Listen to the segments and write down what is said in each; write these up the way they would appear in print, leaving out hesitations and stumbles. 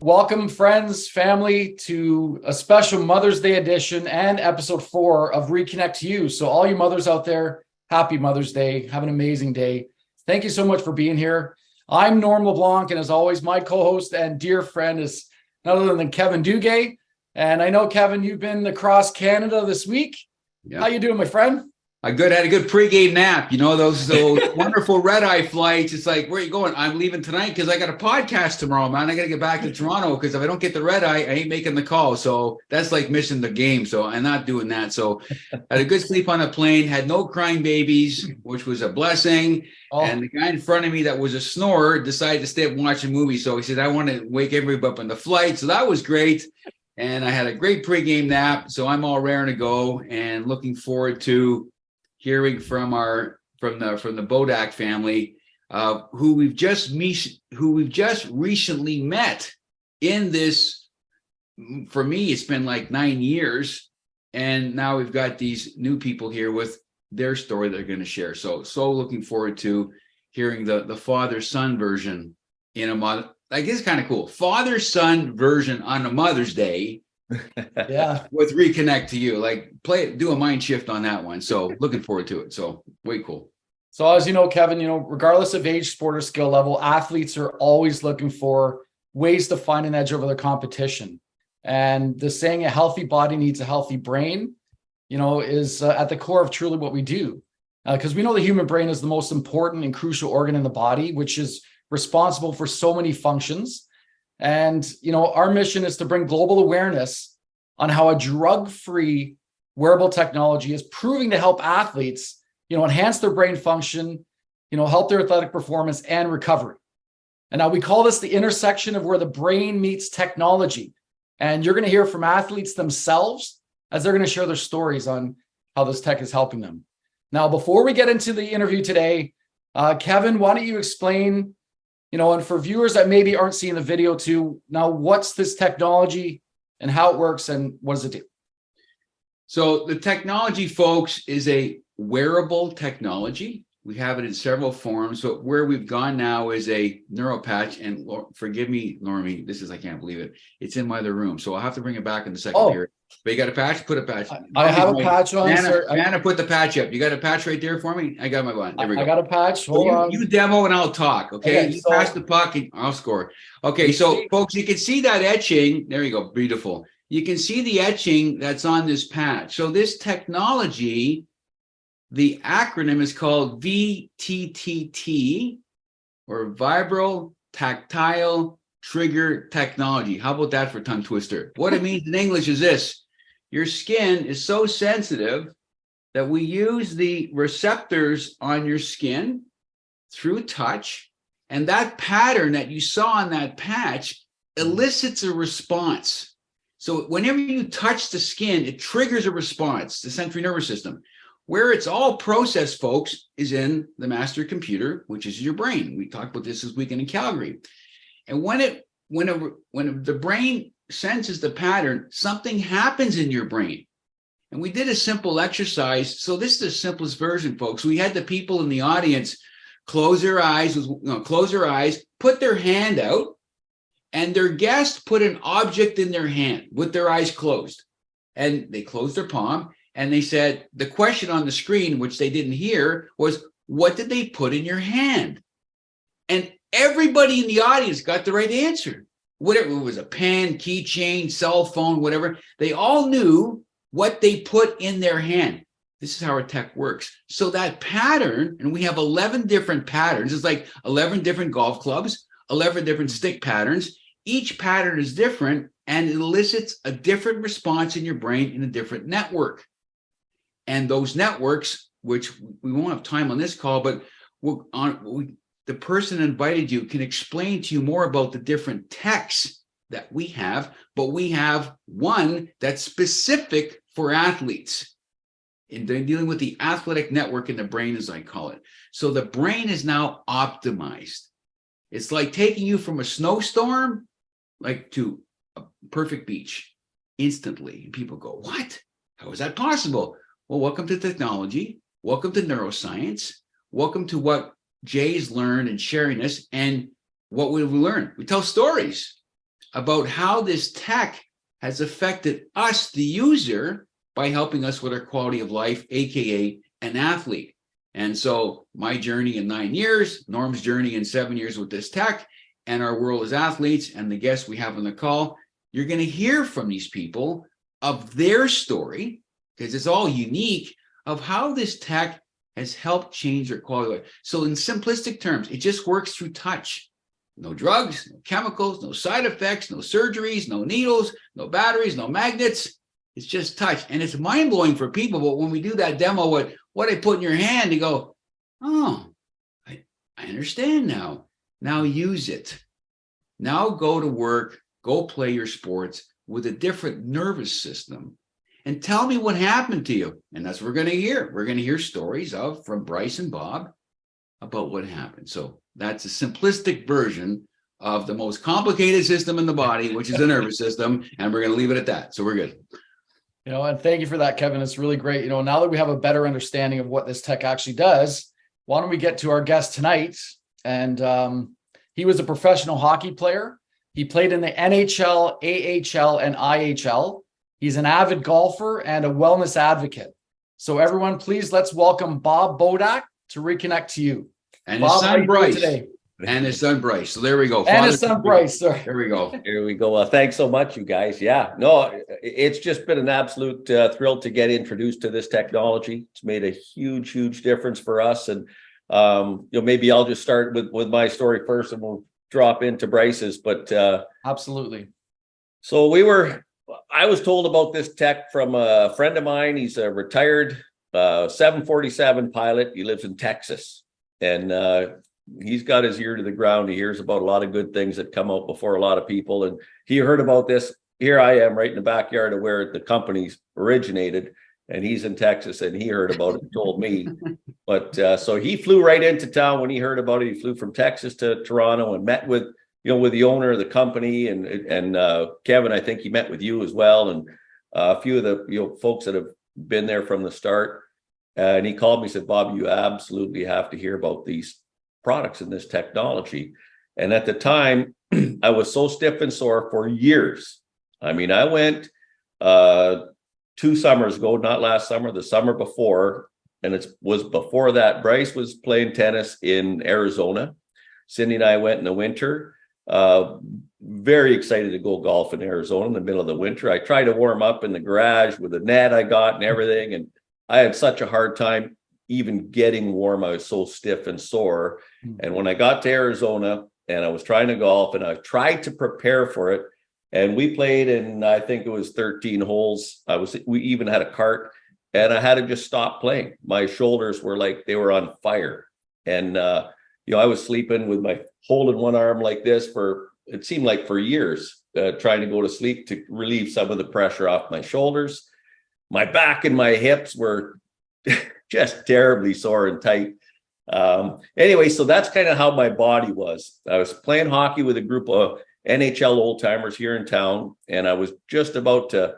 Welcome, friends, family, to a special Mother's Day edition and episode 4 of ReKonnect You. So all you mothers out there, happy Mother's Day. Have an amazing day. Thank you so much for being here. I'm Norm Leblanc, and as always, my co-host and dear friend is none other than Kevin.Duguay. And I know, Kevin, you've been across Canada this week. Yeah. How you doing, my friend? I had a good pregame nap. You know, those wonderful red-eye flights. It's like, where are you going? I'm leaving tonight because I got a podcast tomorrow, man. I got to get back to Toronto because if I don't get the red-eye, I ain't making the call. So that's like missing the game. So I'm not doing that. So I had a good sleep on the plane, had no crying babies, which was a blessing. Oh. And the guy in front of me that was a snorer decided to stay up and watch a movie. So he said, I want to wake everybody up on the flight. So that was great. And I had a great pregame nap. So I'm all raring to go and looking forward to hearing from the Bodak family, who we've just recently met in this. For me, it's been like 9 years, and now we've got these new people here with their story they're going to share. So looking forward to hearing the father-son version in a month. Like, it's kind of cool. Father-son version on a Mother's Day. Yeah, with ReKonnect to You, like do a mind shift on that one. So looking forward to it. So way cool. So as you know, Kevin, regardless of age, sport, or skill level, athletes are always looking for ways to find an edge over their competition. And the saying, a healthy body needs a healthy brain, is at the core of truly what we do. Because we know the human brain is the most important and crucial organ in the body, which is responsible for so many functions. And, our mission is to bring global awareness on how a drug-free wearable technology is proving to help athletes, enhance their brain function, help their athletic performance and recovery. And now we call this the intersection of where the brain meets technology. And you're going to hear from athletes themselves as they're going to share their stories on how this tech is helping them. Now, before we get into the interview today, Kevin, why don't you explain, and for viewers that maybe aren't seeing the video too, now what's this technology and how it works and what does it do? So the technology, folks, is a wearable technology. We have it in several forms, but where we've gone now is a neuro patch. And forgive me, Normie, I can't believe it. It's in my other room, so I'll have to bring it back in the second period. But you got a patch? Put a patch. I have a patch on, sir. Anna, put the patch up. You got a patch right there for me? I got my one. There we go. I got a patch. Hold on. You demo and I'll talk, okay? You pass the puck and I'll score. Okay, so folks, you can see that etching. There you go. Beautiful. You can see the etching that's on this patch. So this technology, the acronym is called VTTT, or Vibro Tactile Trigger Technology. How about that for a tongue twister? What it means in English is this: your skin is so sensitive that we use the receptors on your skin through touch, and that pattern that you saw on that patch elicits a response. So whenever you touch the skin, it triggers a response, the sensory nervous system. Where it's all processed, folks, is in the master computer, which is your brain. We talked about this weekend in Calgary. And when the brain senses the pattern, something happens in your brain. And we did a simple exercise. So this is the simplest version, folks. We had the people in the audience close their eyes, put their hand out, and their guest put an object in their hand with their eyes closed. And they closed their palm. And they said, the question on the screen, which they didn't hear, was, what did they put in your hand? And everybody in the audience got the right answer. Whatever it was, a pen, keychain, cell phone, whatever. They all knew what they put in their hand. This is how our tech works. So that pattern, and we have 11 different patterns. It's like 11 different golf clubs, 11 different stick patterns. Each pattern is different and elicits a different response in your brain in a different network. And those networks, which we won't have time on this call, but the person invited you can explain to you more about the different techs that we have, but we have one that's specific for athletes. And they're dealing with the athletic network in the brain, as I call it. So the brain is now optimized. It's like taking you from a snowstorm, like to a perfect beach instantly. And people go, what? How is that possible? Well, welcome to technology. Welcome to neuroscience. Welcome to what Jay's learned and sharing this. And what we've learned. We tell stories. about how this tech has affected us, the user, by helping us with our quality of life, aka an athlete. And so my journey in 9 years, Norm's journey in 7 years with this tech, and our world as athletes, and the guests we have on the call, you're going to hear from these people of their story, because it's all unique, of how this tech has helped change their quality of life. So in simplistic terms, it just works through touch. No drugs, no chemicals, no side effects, no surgeries, no needles, no batteries, no magnets. It's just touch. And it's mind-blowing for people. But when we do that demo, what I put in your hand, you go, oh, I understand now. Now use it. Now go to work, go play your sports with a different nervous system. And tell me what happened to you. And that's what we're going to hear. We're going to hear stories from Bryce and Bob about what happened. So that's a simplistic version of the most complicated system in the body, which is the nervous system. And we're going to leave it at that. So we're good. And thank you for that, Kevin. It's really great. Now that we have a better understanding of what this tech actually does, why don't we get to our guest tonight? And he was a professional hockey player. He played in the NHL, AHL, and IHL. He's an avid golfer and a wellness advocate. So everyone, please let's welcome Bob Bodak to ReKonnect to you. And Bob, his son Bryce. Today? And his son Bryce. So there we go. And his son Bryce. Sorry. There we go. Here we go. Thanks so much, you guys. Yeah, no, it's just been an absolute thrill to get introduced to this technology. It's made a huge, huge difference for us. And maybe I'll just start with my story first, and we'll drop into Bryce's. But absolutely. So I was told about this tech from a friend of mine. He's a retired 747 pilot. He lives in Texas, and he's got his ear to the ground. He hears about a lot of good things that come out before a lot of people. And he heard about this. Here I am right in the backyard of where the company's originated. And he's in Texas, and he heard about it and told me. But so he flew right into town when he heard about it. He flew from Texas to Toronto and met with the owner of the company. And Kevin, I think he met with you as well. And a few of the folks that have been there from the start. And he called me and said, Bob, you absolutely have to hear about these products and this technology. And at the time, I was so stiff and sore for years. I mean, I went 2 summers ago, not last summer, the summer before, and it was before that. Bryce was playing tennis in Arizona. Cindy and I went in the winter. Very excited to go golf in Arizona in the middle of the winter. I tried to warm up in the garage with a net I got and everything, and I had such a hard time even getting warm. I was so stiff and sore. And when I got to Arizona and I was trying to golf and I tried to prepare for it, and we played in, I think it was 13 holes. We even had a cart, and I had to just stop playing. My shoulders were like, they were on fire. And, I was sleeping with my holding one arm like this it seemed like for years, trying to go to sleep to relieve some of the pressure off my shoulders. My back and my hips were just terribly sore and tight. Anyway, so that's kind of how my body was. I was playing hockey with a group of NHL old timers here in town, and I was just about to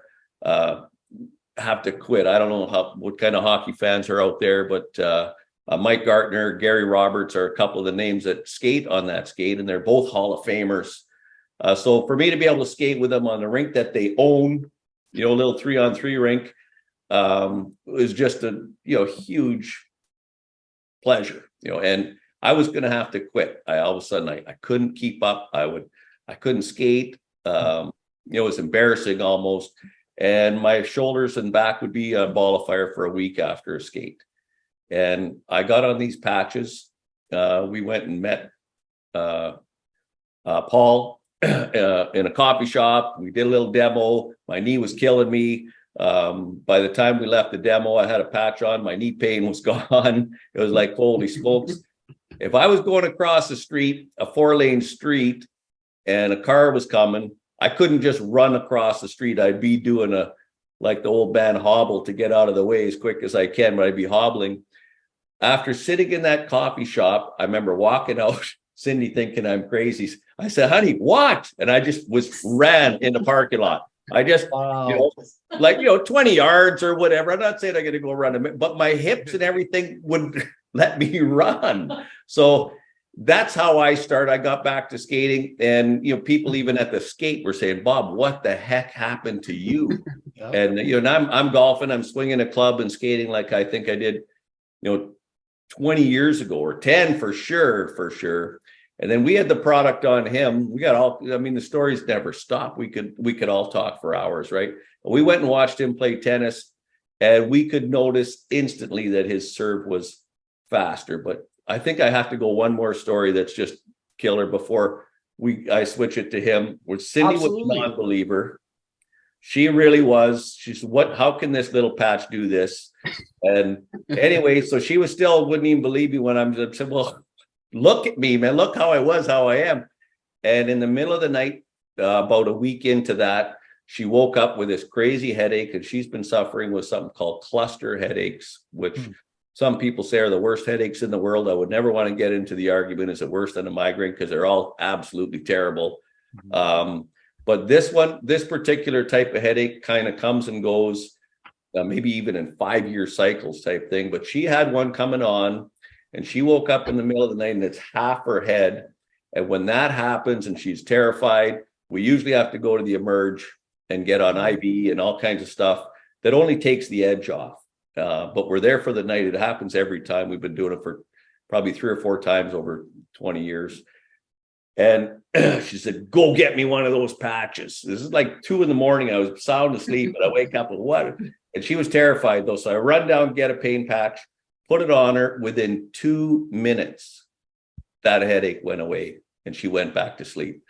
have to quit. I don't know what kind of hockey fans are out there, but Mike Gartner, Gary Roberts are a couple of the names that skate on that skate, and they're both Hall of Famers. So for me to be able to skate with them on the rink that they own, a little 3-on-3 rink, was just a huge pleasure. And I was going to have to quit. All of a sudden I couldn't keep up. I couldn't skate. It was embarrassing almost. And my shoulders and back would be a ball of fire for a week after a skate. And I got on these patches. We went and met Paul in a coffee shop. We did a little demo. My knee was killing me. By the time we left the demo, I had a patch on. My knee pain was gone. It was like, holy smokes. If I was going across the street, a 4-lane street, and a car was coming, I couldn't just run across the street. I'd be doing like the old band hobble to get out of the way as quick as I can, but I'd be hobbling. After sitting in that coffee shop, I remember walking out, Cindy thinking I'm crazy. I said, honey, what? And I just ran in the parking lot. I just, wow. 20 yards or whatever. I'm not saying I'm going to go run, but my hips and everything would let me run. So, that's how I started. I got back to skating, and people even at the skate were saying, "Bob, what the heck happened to you?" Yeah. And and I'm golfing, I'm swinging a club and skating like I think I did, 20 years ago, or 10 for sure. And then we had the product on him. We got all, the stories never stop. We could all talk for hours, right? We went and watched him play tennis, and we could notice instantly that his serve was faster. But I think I have to go one more story that's just killer before I switch it to him. Where Cindy Absolutely. was a non-believer. She really was. She said, how can this little patch do this? And anyway, so she wouldn't even believe me when I said, well, look at me, man. Look how I am. And in the middle of the night, about a week into that, she woke up with this crazy headache, and she's been suffering with something called cluster headaches, which some people say are the worst headaches in the world. I would never want to get into the argument, is it worse than a migraine? Because they're all absolutely terrible. But this particular type of headache kind of comes and goes, maybe even in 5-year cycles type thing. But she had one coming on, and she woke up in the middle of the night, and it's half her head. And when that happens and she's terrified, we usually have to go to the Emerge and get on IV and all kinds of stuff that only takes the edge off. But we're there for the night. It happens every time. We've been doing it for probably 3 or 4 times over 20 years. And she said, go get me one of those patches. This is like 2 a.m. I was sound asleep, and I wake up with what? And she was terrified though. So I run down, get a pain patch, put it on her. Within 2 minutes, that headache went away and she went back to sleep.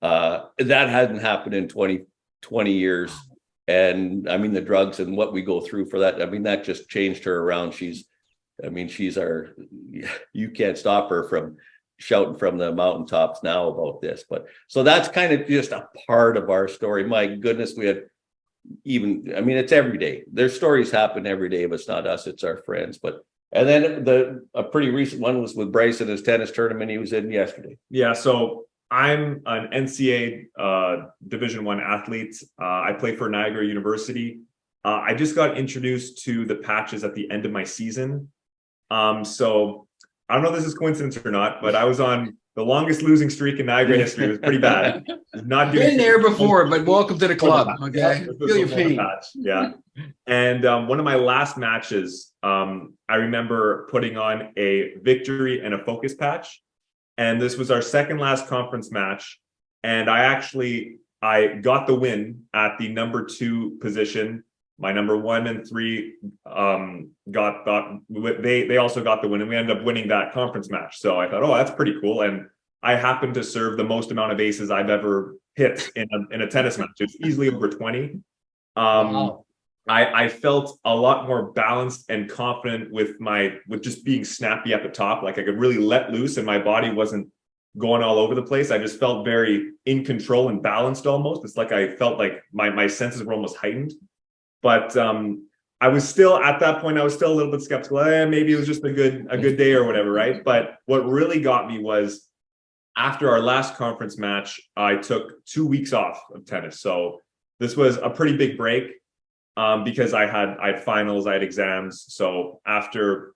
That hadn't happened in 20 years. And the drugs and what we go through for that, that just changed her around. She's you can't stop her from shouting from the mountaintops now about this. But so that's kind of just a part of our story. My goodness, we had it's every day. Their stories happen every day, but it's not us, it's our friends. And then a pretty recent one was with Bryce in his tennis tournament he was in yesterday. Yeah, so I'm an NCAA Division I athlete. I play for Niagara University. I just got introduced to the patches at the end of my season. So I don't know if this is coincidence or not, but I was on the longest losing streak in Niagara history. It was pretty bad. Not been there before, but welcome to the club. Okay, feel your pain. Yeah. And one of my last matches, I remember putting on a victory and a focus patch. And this was our second last conference match. And I got the win at the number 2 position. My number 1 and 3 they also got the win, and we ended up winning that conference match. So I thought, oh, that's pretty cool. And I happened to serve the most amount of aces I've ever hit in a tennis match. It's easily over 20. Wow. I felt a lot more balanced and confident with just being snappy at the top. Like I could really let loose, and my body wasn't going all over the place. I just felt very in control and balanced almost. It's like I felt like my senses were almost heightened. But I was still at that point, I was still a little bit skeptical. Maybe it was just a good day or whatever, right? But what really got me was after our last conference match, I took 2 weeks off of tennis. So this was a pretty big break because I had finals, I had exams. So after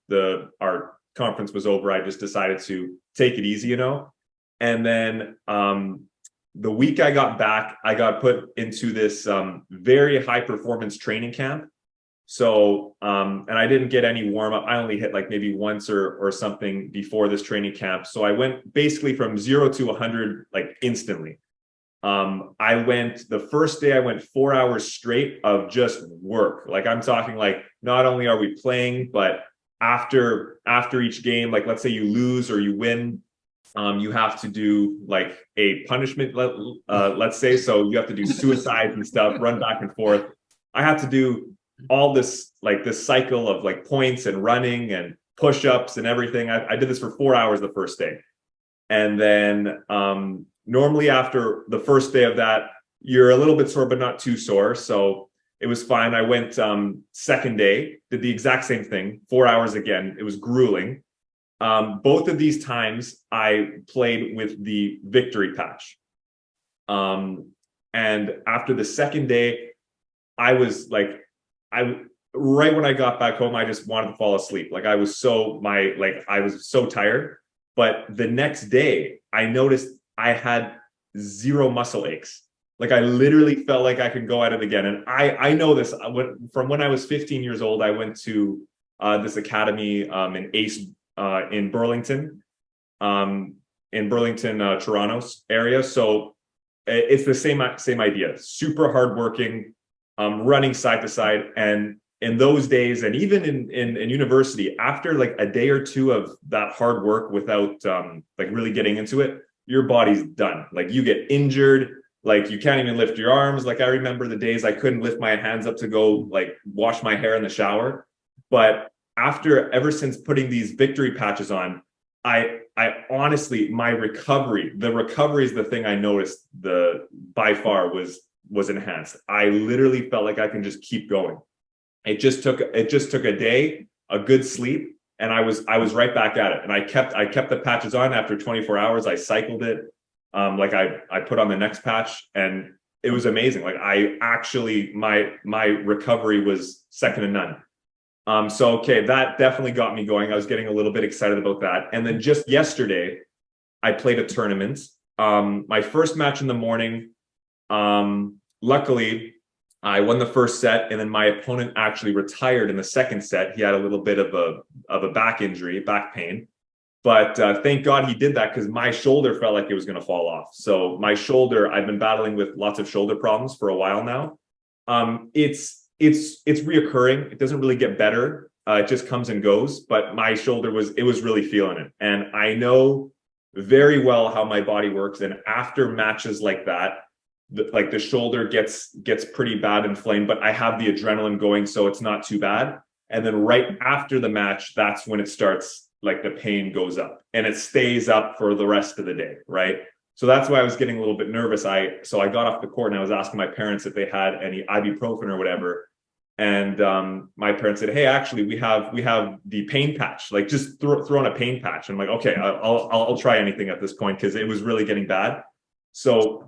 our conference was over, I just decided to take it easy, And then the week I got back, I got put into this very high performance training camp. So, and I didn't get any warm up. I only hit like maybe once or something before this training camp. So I went basically from 0 to 100, like instantly. The first day I went 4 hours straight of just work. Like I'm talking like, not only are we playing, but after each game, like let's say you lose or you win, you have to do like a punishment, let's say. So you have to do suicides and stuff, run back and forth. I had to do all this, like this cycle of like points and running and push-ups and everything. I did this for 4 hours the first day. And then normally after the first day of that, you're a little bit sore, but not too sore. So it was fine. I went second day, did the exact same thing, 4 hours again. It was grueling. Both of these times I played with the victory patch. And after the second day, I was like, right when I got back home, I just wanted to fall asleep. Like I was so tired. But the next day, I noticed I had zero muscle aches. Like I literally felt like I could go at it again. And I know this from when I was 15 years old. I went to this academy in ACE in Burlington, Toronto's area. So it's the same idea. Super hardworking, running side to side. And in those days, and even in university, after like a day or two of that hard work without like really getting into it, your body's done. Like you get injured, like you can't even lift your arms. Like I remember the days I couldn't lift my hands up to go like wash my hair in the shower. But ever since putting these victory patches on, I honestly, the recovery is the thing I noticed by far was enhanced. I literally felt like I can just keep going. It just took a day, a good sleep, and I was right back at it. And I kept the patches on after 24 hours. I cycled it. Like I put on the next patch, and it was amazing. Like my recovery was second to none. So okay, that definitely got me going. I was getting a little bit excited about that. And then just yesterday, I played a tournament. My first match in the morning. Luckily, I won the first set, and then my opponent actually retired in the second set. He had a little bit of a back injury, back pain. But thank God he did that, because my shoulder felt like it was going to fall off. So my shoulder, I've been battling with lots of shoulder problems for a while now. It's reoccurring. It doesn't really get better. It just comes and goes. But my shoulder was really feeling it. And I know very well how my body works. And after matches like that, the shoulder gets pretty bad inflamed, but I have the adrenaline going, so it's not too bad. And then right after the match, that's when it starts, like the pain goes up, and it stays up for the rest of the day, right? So that's why I was getting a little bit nervous. So I got off the court and I was asking my parents if they had any ibuprofen or whatever. And my parents said, "Hey, actually, we have the pain patch. Like just throw on a pain patch." And I'm like, "Okay, I'll try anything at this point," because it was really getting bad. So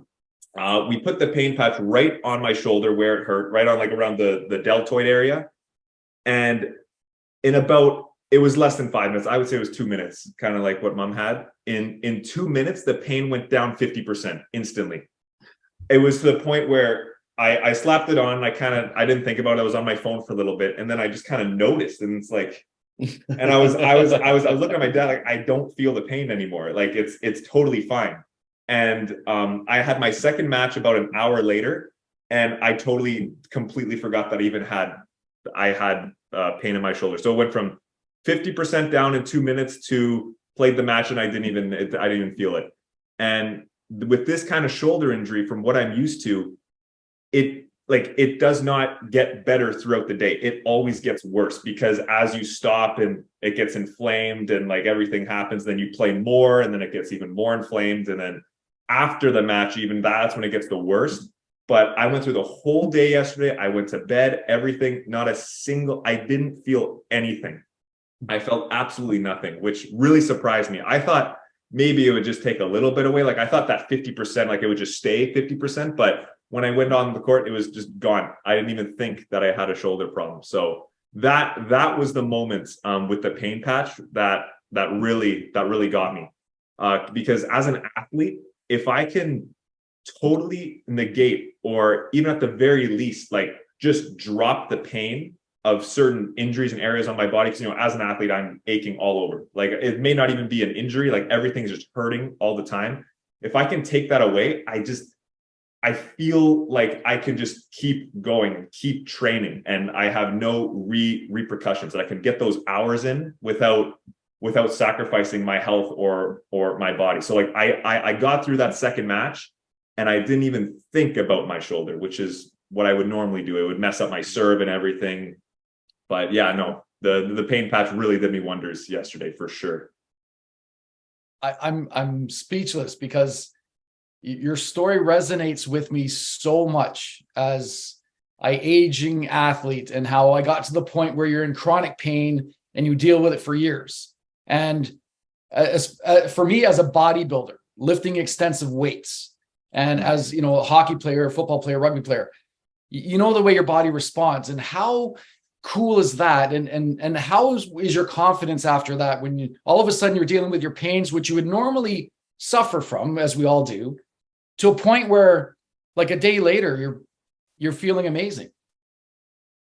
we put the pain patch right on my shoulder where it hurt, right on like around the deltoid area. And it was less than 5 minutes. I would say it was 2 minutes, kind of like what Mom had. In 2 minutes, the pain went down 50% instantly. It was to the point where I slapped it on. I didn't think about it. I was on my phone for a little bit, and then I just kind of noticed, and it's like, and I was looking at my dad like, I don't feel the pain anymore. Like it's totally fine. And I had my second match about an hour later, and I completely forgot that I had pain in my shoulder. So it went from 50% down in 2 minutes to played the match, and I didn't even feel it. And with this kind of shoulder injury, from what I'm used to, it does not get better throughout the day. It always gets worse, because as you stop and it gets inflamed and like everything happens, then you play more, and then it gets even more inflamed, and then after the match, even that's when it gets the worst. But I went through the whole day yesterday. I went to bed, everything, I didn't feel anything. I felt absolutely nothing, which really surprised me. I thought maybe it would just take a little bit away. Like I thought that 50%, like it would just stay 50%. But when I went on the court, it was just gone. I didn't even think that I had a shoulder problem. So that was the moment with the pain patch that really got me. Because as an athlete, if I can totally negate, or even at the very least, like just drop the pain of certain injuries and areas on my body, because, as an athlete, I'm aching all over. Like it may not even be an injury, like everything's just hurting all the time. If I can take that away, I feel like I can just keep going, keep training, and I have no repercussions, that I can get those hours in without sacrificing my health or my body. So like I got through that second match, and I didn't even think about my shoulder, which is what I would normally do. It would mess up my serve and everything. But yeah, no, the pain patch really did me wonders yesterday for sure. I'm speechless, because your story resonates with me so much as an aging athlete, and how I got to the point where you're in chronic pain and you deal with it for years. And for me, as a bodybuilder, lifting extensive weights, and as a hockey player, football player, rugby player, the way your body responds, and how cool is that? And how is your confidence after that when you all of a sudden you're dealing with your pains, which you would normally suffer from, as we all do, to a point where like a day later you're feeling amazing?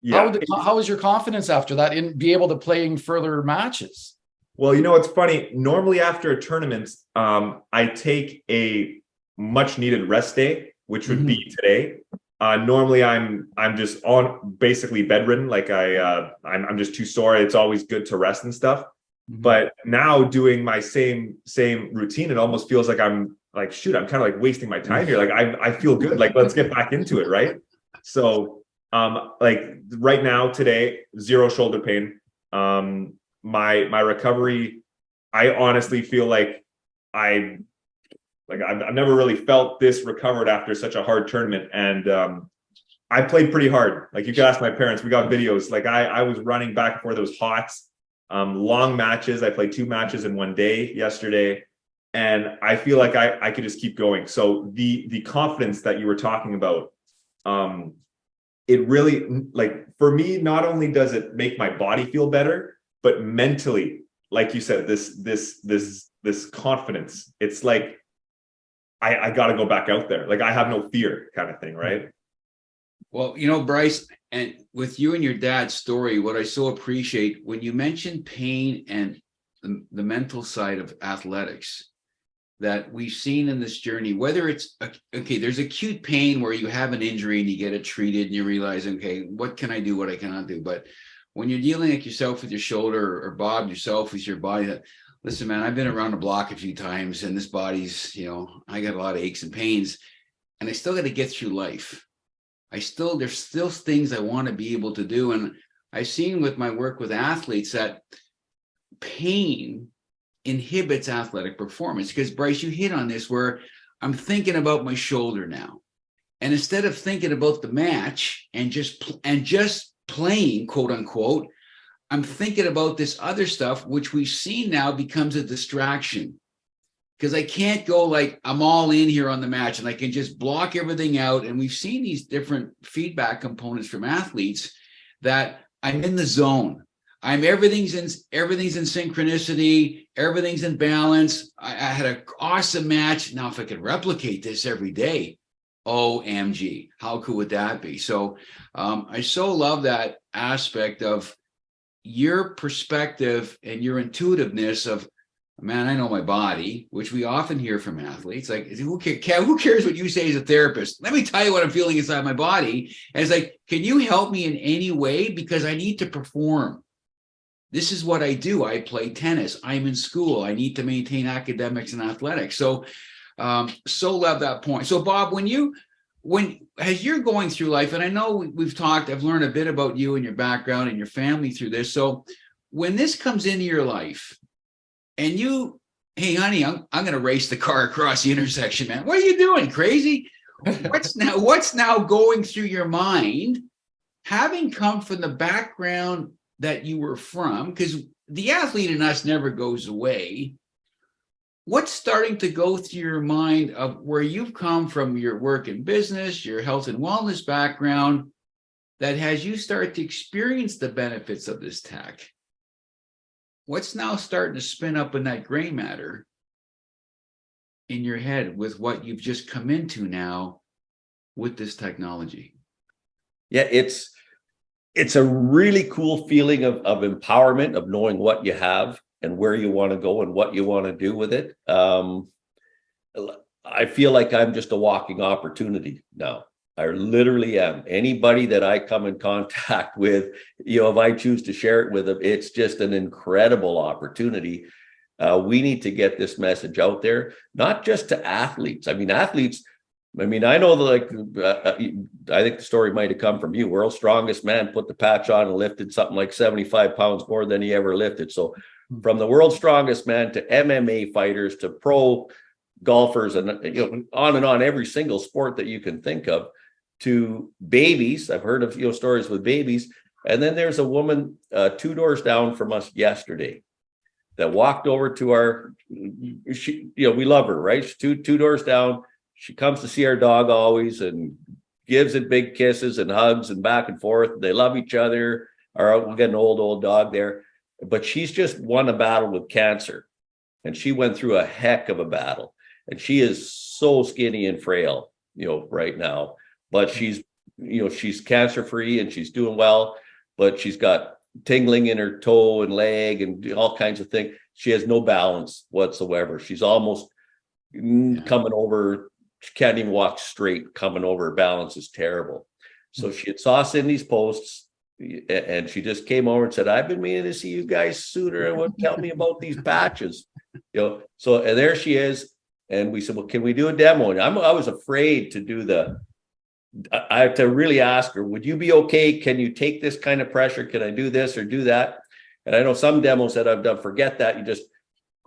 Yeah. How is your confidence after that and be able to play in further matches? Well, it's funny. Normally after a tournament, I take a much needed rest day, which would be today. Normally I'm just on basically bedridden. Like I'm just too sore. It's always good to rest and stuff. But now doing my same routine, it almost feels like I'm like, shoot, I'm kind of like wasting my time here. Like I feel good. Like, let's get back into it. Right. So like right now today, 0 shoulder pain. My recovery, I honestly feel like I've never really felt this recovered after such a hard tournament. And I played pretty hard. Like, you could ask my parents, we got videos. Like I was running back and forth. Those hots, long matches. I played 2 matches in one day yesterday. And I feel like I could just keep going. So the confidence that you were talking about, it really, like, for me, not only does it make my body feel better, but mentally, like you said, this confidence, it's like, I got to go back out there. Like, I have no fear kind of thing. Right. Well, Bryce, and with you and your dad's story, what I so appreciate when you mentioned pain and the mental side of athletics that we've seen in this journey, whether it's, okay, there's acute pain where you have an injury and you get it treated and you realize, okay, what can I do, what I cannot do? But when you're dealing like yourself with your shoulder, or Bob, yourself with your body, that, listen, man, I've been around the block a few times and this body's, I got a lot of aches and pains, and I still got to get through life. There's still things I want to be able to do. And I've seen with my work with athletes that pain inhibits athletic performance. Because, Bryce, you hit on this, where I'm thinking about my shoulder now. And instead of thinking about the match and just playing, quote unquote, I'm thinking about this other stuff, which we've seen now becomes a distraction. Because I can't go like I'm all in here on the match and I can just block everything out. And we've seen these different feedback components from athletes that I'm in the zone. Everything's in synchronicity, everything's in balance. I had an awesome match. Now, if I could replicate this every day, OMG, how cool would that be? So I so love that aspect of your perspective and your intuitiveness of, man, I know my body, which we often hear from athletes. Like, who cares what you say as a therapist? Let me tell you what I'm feeling inside my body. And it's like, can you help me in any way? Because I need to perform. This is what I do. I play tennis. I'm in school. I need to maintain academics and athletics. So, so love that point. So, Bob, as you're going through life, and I know we've talked, I've learned a bit about you and your background and your family through this. So when this comes into your life and hey, honey, I'm going to race the car across the intersection, man. What are you doing? Crazy? What's now going through your mind, having come from the background that you were from, because the athlete in us never goes away. What's starting to go through your mind of where you've come from, your work in business, your health and wellness background, that has you start to experience the benefits of this tech? What's now starting to spin up in that gray matter in your head with what you've just come into now with this technology? Yeah, it's a really cool feeling of empowerment, of knowing what you have and where you want to go and what you want to do with it. I feel like I'm just a walking opportunity now. I literally am. Anybody that I come in contact with, if I choose to share it with them, it's just an incredible opportunity. We need to get this message out there, not just to athletes. I know that, I think the story might have come from you. World's strongest man put the patch on and lifted something like 75 pounds more than he ever lifted. So from the world's strongest man to MMA fighters to pro golfers and on and on, every single sport that you can think of, to babies. I've heard of stories with babies. And then there's a woman 2 doors down from us yesterday that walked over to we love her, right? She's two doors down. She comes to see our dog always and gives it big kisses and hugs and back and forth. They love each other. or we'll get an old dog there. But she's just won a battle with cancer, and she went through a heck of a battle, and she is so skinny and frail, right now. But she's cancer free and she's doing well. But she's got tingling in her toe and leg and all kinds of things. She has no balance whatsoever. She's almost coming over. She can't even walk straight. Coming over, her balance is terrible. So she had saw Cindy's posts, and she just came over and said, "I've been meaning to see you guys sooner. And what tell me about these patches?" So and there she is. And we said, "Well, can we do a demo?" And I was afraid to do I have to really ask her, "Would you be okay? Can you take this kind of pressure? Can I do this or do that?" And I know some demos that I've done, forget that. You just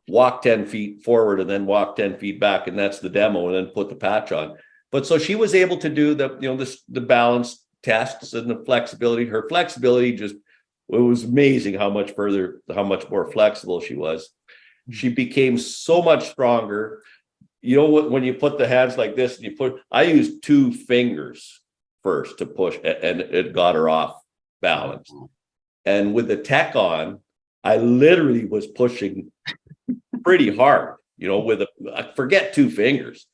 walk 10 feet forward and then walk 10 feet back, and that's the demo, and then put the patch on. But so she was able to do the balance tests and the flexibility. Her flexibility it was amazing how much more flexible she was. She became so much stronger. When you put the hands like this, I used 2 fingers first to push, and it got her off balance. And with the tech on, I literally was pushing pretty hard, I forget 2 fingers.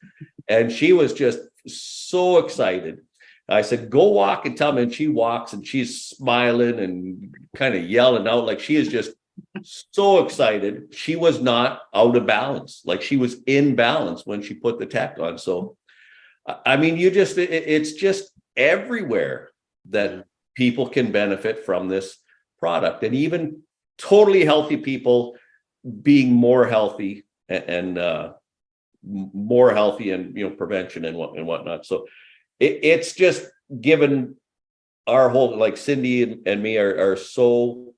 And she was just so excited. I said, "Go walk and tell me." And she walks and she's smiling and kind of yelling out, like she is just so excited. She was not out of balance. Like she was in balance when she put the tech on. So, I mean, it's just everywhere that people can benefit from this product, and even totally healthy people being more healthy and more healthy, and prevention and whatnot. So it's just given our whole, like Cindy and me are so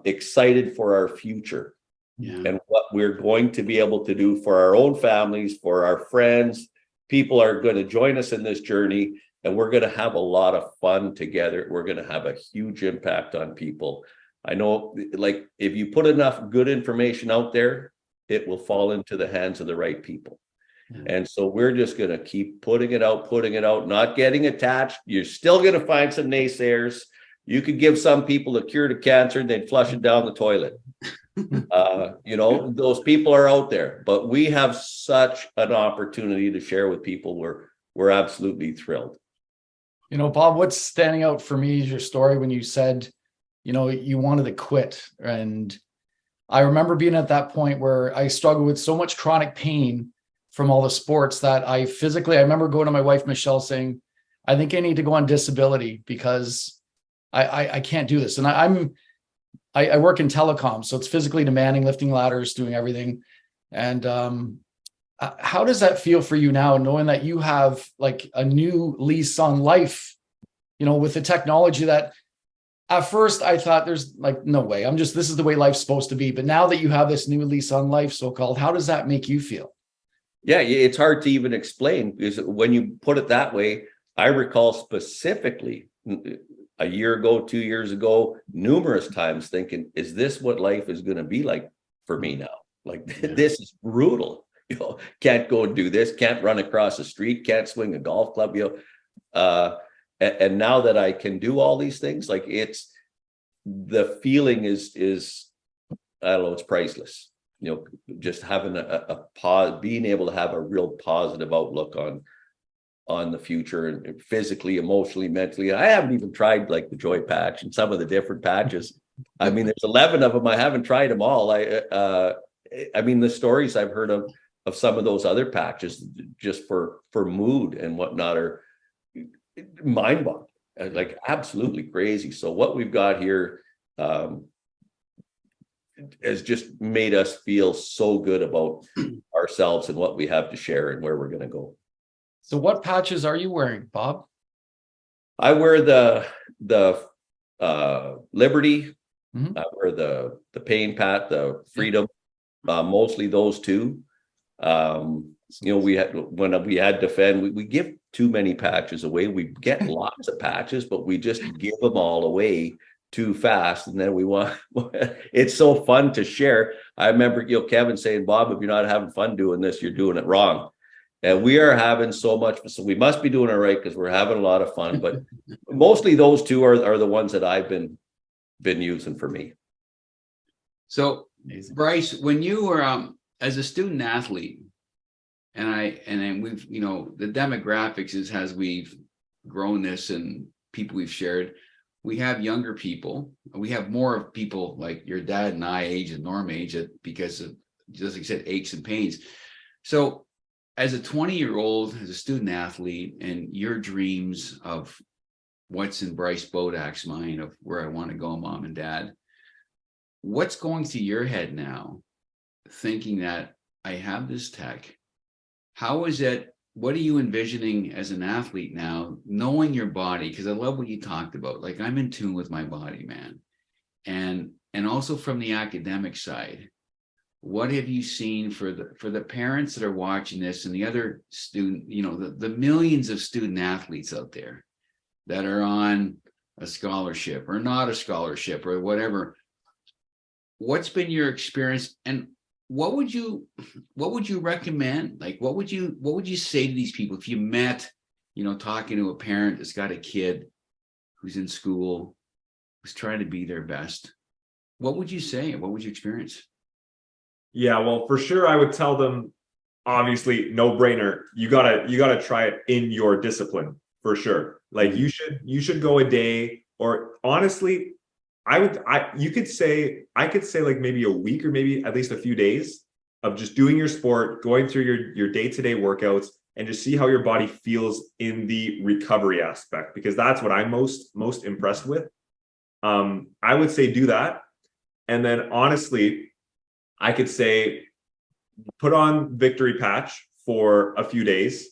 excited for our future and what we're going to be able to do for our own families, for our friends. People are going to join us in this journey, and we're going to have a lot of fun together. We're going to have a huge impact on people. I know, like, if you put enough good information out there, it will fall into the hands of the right people. And so we're just going to keep putting it out, not getting attached. You're still going to find some naysayers. You could give some people a cure to cancer and they'd flush it down the toilet. Those people are out there, but we have such an opportunity to share with people. We're absolutely thrilled. Bob, what's standing out for me is your story when you said, you wanted to quit. And I remember being at that point where I struggled with so much chronic pain from all the sports that I remember going to my wife, Michelle, saying, "I think I need to go on disability because I can't do this." And I work in telecom, so it's physically demanding, lifting ladders, doing everything. And how does that feel for you now, knowing that you have like a new lease on life, with the technology that at first I thought there's like no way, this is the way life's supposed to be. But now that you have this new lease on life, so-called, how does that make you feel? Yeah, it's hard to even explain, because when you put it that way, I recall specifically a year ago, 2 years ago, numerous times thinking, is this what life is going to be like for me now? Like, this is brutal. Can't go and do this, can't run across the street, can't swing a golf club, and now that I can do all these things, like, it's the feeling is I don't know, it's priceless. Just having a pause, being able to have a real positive outlook on the future, and physically, emotionally, mentally. I haven't even tried like the Joy patch and some of the different patches. I mean, there's 11 of them. I haven't tried them all. I mean, the stories I've heard of some of those other patches just for mood and whatnot are mind-boggling, like absolutely crazy. So what we've got here has just made us feel so good about ourselves and what we have to share and where we're going to go. So what patches are you wearing, Bob? I wear the Liberty. Mm-hmm. I wear the Pain Pat, the Freedom, mostly those two. When we had Defend, we give too many patches away. We get lots of patches, but we just give them all away too fast, and then we want it's so fun to share. I remember Kevin saying, "Bob, if you're not having fun doing this, you're doing it wrong." And we are having so much, so we must be doing it right, because we're having a lot of fun. But mostly those two are the ones that I've been been using for me. So, Amazing. Bryce, when you were as a student athlete, and we've, you know, the demographics is as we've grown this and people we've shared, we have younger people. We have more people like your dad and I age and Norm age because of, just like you said, aches and pains. So as a 20-year-old, as a student athlete, and your dreams of what's in Bryce Bodak's mind of where I want to go, mom and dad, what's going through your head now, thinking that I have this tech? How is it? What are you envisioning as an athlete now, knowing your body? Because I love what you talked about. Like, I'm in tune with my body, man. And also from the academic side, what have you seen for the parents that are watching this and the other student, you know, the millions of student athletes out there that are on a scholarship or not a scholarship or whatever? What's been your experience, and what would you recommend? Like, what would you say to these people if you met, you know, talking to a parent that's got a kid who's in school, who's trying to be their best? What would you say? What would you experience? Yeah, well, for sure, I would tell them, obviously, no brainer. You gotta try it in your discipline for sure. Like, you should go a day, or honestly, I could say like maybe a week or maybe at least a few days of just doing your sport, going through your day-to-day workouts, and just see how your body feels in the recovery aspect, because that's what I'm most impressed with. I would say do that. And then honestly, I could say put on Victory Patch for a few days,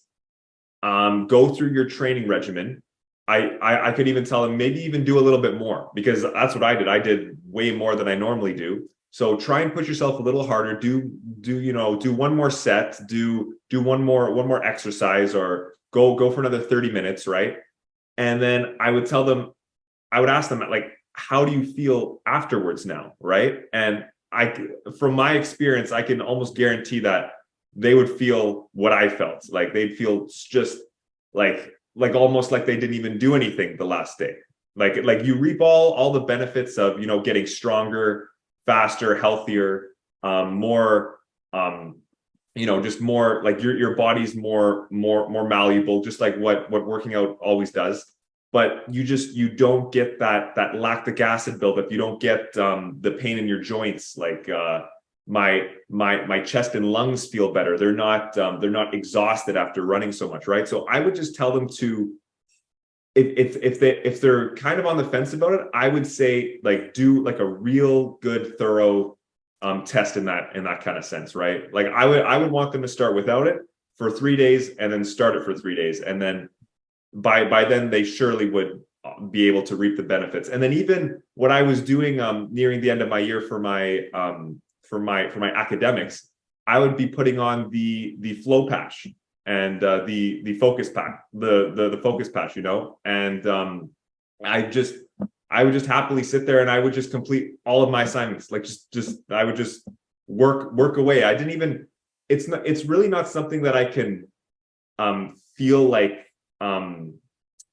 go through your training regimen. I could even tell them maybe even do a little bit more, because that's what I did. I did way more than I normally do. So try and push yourself a little harder. Do one more set, do one more exercise, or go for another 30 minutes, right? And then I would ask them, like, how do you feel afterwards now, right? And from my experience, I can almost guarantee that they would feel what I felt. Like, they'd feel just like almost like they didn't even do anything the last day. Like you reap all the benefits of, you know, getting stronger, faster, healthier, more, you know, just more like your body's more malleable, just like what working out always does. But you don't get that lactic acid buildup. You don't get the pain in your joints. Like my chest and lungs feel better. They're not exhausted after running so much, right? So I would just tell them to, if they're kind of on the fence about it, I would say, like, do like a real good thorough test in that kind of sense, right? Like, I would want them to start without it for 3 days and then start it for 3 days, and then by then they surely would be able to reap the benefits. And then even what I was doing nearing the end of my year for my academics, I would be putting on the flow patch and the focus pack, the focus patch, you know. And I would just happily sit there and I would just complete all of my assignments. Like, I would just work away. I didn't even, it's really not something that I can feel like,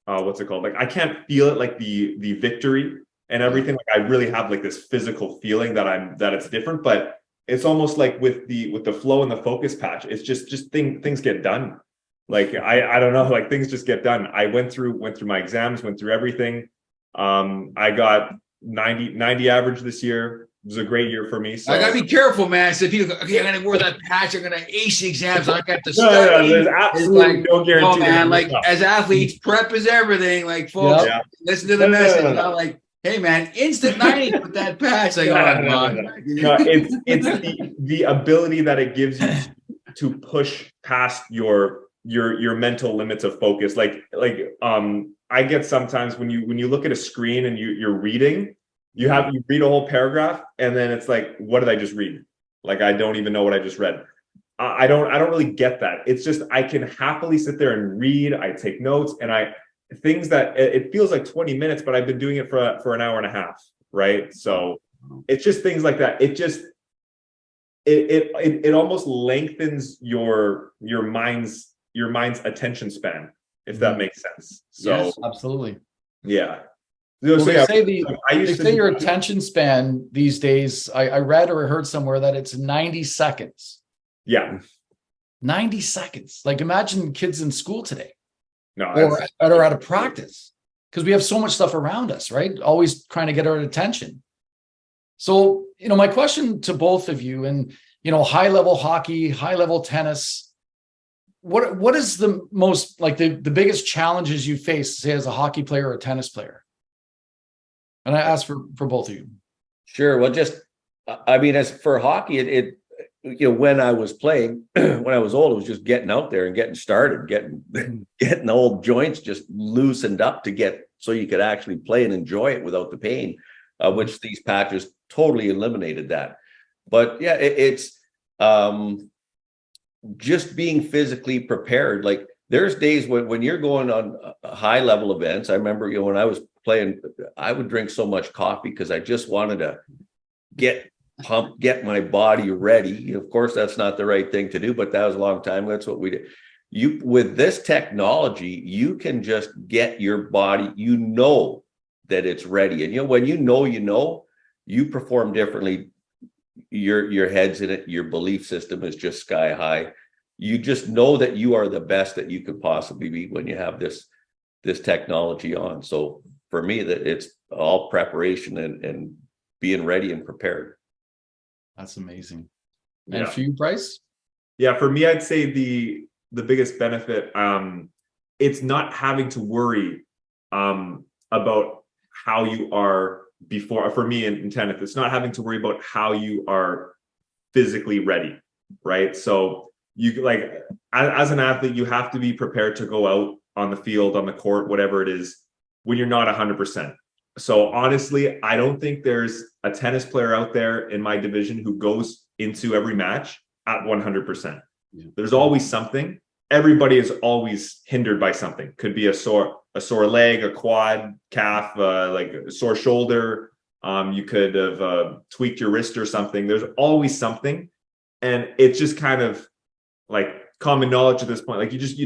what's it called? Like, I can't feel it like the victory and everything. Like, I really have like this physical feeling that it's different, but it's almost like with the flow and the focus patch, it's just things get done. Like, I don't know, like, things just get done. I went through my exams, went through everything. I got 90 average this year. It was a great year for me. So I gotta be careful, man. So people go, okay, I'm gonna wear that patch. I'm gonna ace the exams. I got to study. There's absolutely no guarantee. Oh man, like, as athletes, prep is everything. Like, folks, listen to the message. Not like, hey man, instant 90 with that patch. Like, no, it's the ability that it gives you to push past your mental limits of focus. Like I get sometimes when you look at a screen and you're reading. You read a whole paragraph and then it's like, what did I just read? Like, I don't even know what I just read. I don't really get that. It's just, I can happily sit there and read. I take notes, and things that it feels like 20 minutes, but I've been doing it for an hour and a half. Right. So it's just things like that. It just, it almost lengthens your mind's attention span, if that makes sense. So yes, absolutely. Yeah. Well, they say your attention span these days, I read or heard somewhere that it's 90 seconds. Yeah. 90 seconds. Like imagine kids in school today. No, or out of practice, because we have so much stuff around us, right? Always trying to get our attention. So, my question to both of you, and, high level hockey, high level tennis, what is the most, like the biggest challenges you face, say, as a hockey player or a tennis player? And I ask for both of you. Sure. Well, as for hockey, when I was playing, when I was old, it was just getting out there and getting started, getting the old joints just loosened up so you could actually play and enjoy it without the pain, which these patches totally eliminated that. But yeah, it's just being physically prepared. Like there's days when you're going on high level events. I remember, when I was playing, I would drink so much coffee because I just wanted to get pumped, get my body ready. Of course, that's not the right thing to do, but that was a long time. That's what we did. With this technology, you can just get your body, that it's ready. And when you perform differently. Your head's in it, your belief system is just sky high. You just know that you are the best that you could possibly be when you have this technology on. So for me, that it's all preparation and being ready and prepared. That's amazing. And for you, Bryce? Yeah, for me, I'd say the biggest benefit, it's not having to worry about how you are before. For me in tennis, it's not having to worry about how you are physically ready, right? So you as an athlete, you have to be prepared to go out on the field, on the court, whatever it is, when you're not 100%. So honestly, I don't think there's a tennis player out there in my division who goes into every match at 100%. Yeah. There's always something. Everybody is always hindered by something. Could be a sore leg, a quad, calf, like a sore shoulder. You could have tweaked your wrist or something. There's always something. And it's just kind of like common knowledge at this point. Like you just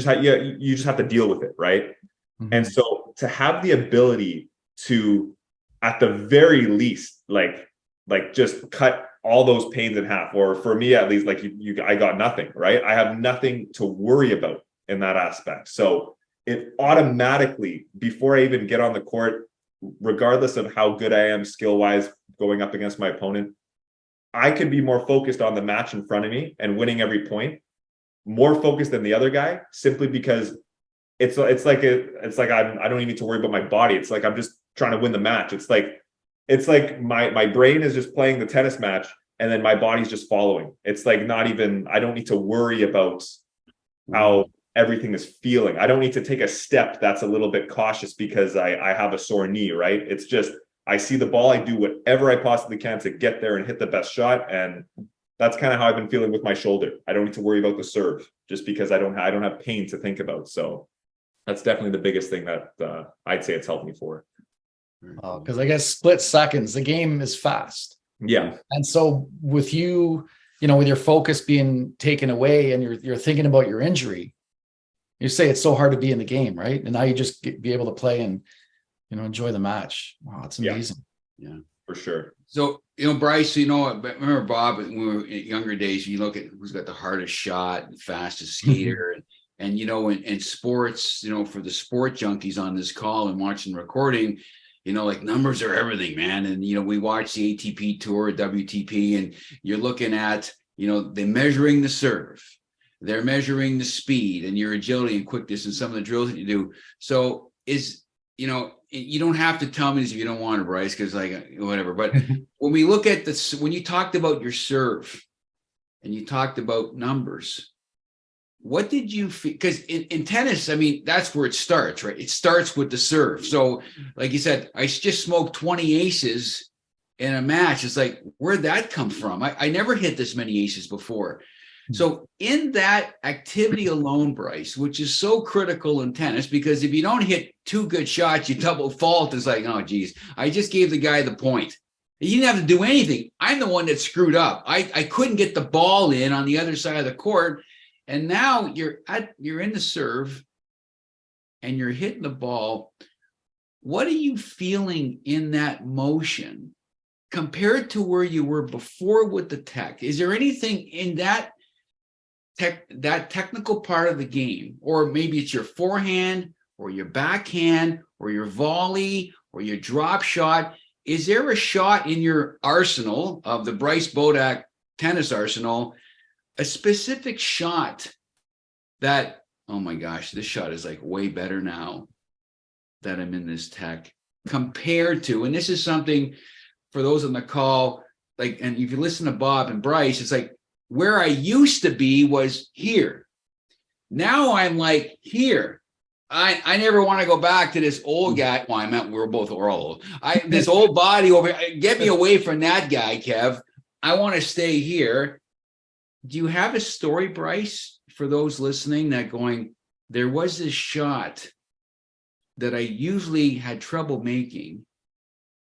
have to deal with it, right? Mm-hmm. And so to have the ability to, at the very least, like just cut all those pains in half, or for me at least, I got nothing, right? I have nothing to worry about in that aspect. So it automatically, before I even get on the court, regardless of how good I am skill-wise going up against my opponent, I could be more focused on the match in front of me and winning every point, more focused than the other guy, simply because I don't even need to worry about my body. It's like I'm just trying to win the match. It's like my brain is just playing the tennis match and then my body's just following. It's like I don't need to worry about how everything is feeling. I don't need to take a step that's a little bit cautious because I have a sore knee, right? It's just, I see the ball, I do whatever I possibly can to get there and hit the best shot. And that's kind of how I've been feeling with my shoulder. I don't need to worry about the serve just because I don't have pain to think about. So that's definitely the biggest thing that I'd say it's helped me for. Because I guess split seconds, the game is fast. Yeah. And so with you, with your focus being taken away and you're thinking about your injury, you say it's so hard to be in the game, right? And now you just be able to play and, enjoy the match. Wow, it's amazing. Yeah, for sure. So, Bryce, remember Bob, when we were in younger days, you look at who's got the hardest shot, fastest skater, and in sports, for the sport junkies on this call and watching the recording, like numbers are everything, man. And, we watch the ATP tour, WTP, and you're looking at, they're measuring the serve. They're measuring the speed and your agility and quickness and some of the drills that you do. So you don't have to tell me this if you don't want to, Bryce, because whatever. But when we look at this, when you talked about your serve and you talked about numbers, what did you feel? Because in tennis, that's where it starts, right? It starts with the serve. So like you said, I just smoked 20 aces in a match. It's like, where'd that come from? I never hit this many aces before. So in that activity alone, Bryce, which is so critical in tennis, because if you don't hit two good shots, you double fault. It's like, oh, geez, I just gave the guy the point. He didn't have to do anything. I'm the one that screwed up. I couldn't get the ball in on the other side of the court. And now you're in the serve and you're hitting the ball. what are you feeling in that motion compared to where you were before with the tech? Is there anything in that technical part of the game, or maybe it's your forehand or your backhand or your volley or your drop shot? Is there a shot in your arsenal of the Bryce Bodak tennis arsenal, a specific shot that, oh my gosh, this shot is like way better now that I'm in this tech compared to, and this is something for those on the call, like, and if you listen to Bob and Bryce, it's like where I used to be was here. Now I'm like here. I never want to go back to this old guy. Well, I meant we're old. This old body over here. Get me away from that guy, Kev. I want to stay here. Do you have a story, Bryce, for those listening that going, there was this shot that I usually had trouble making,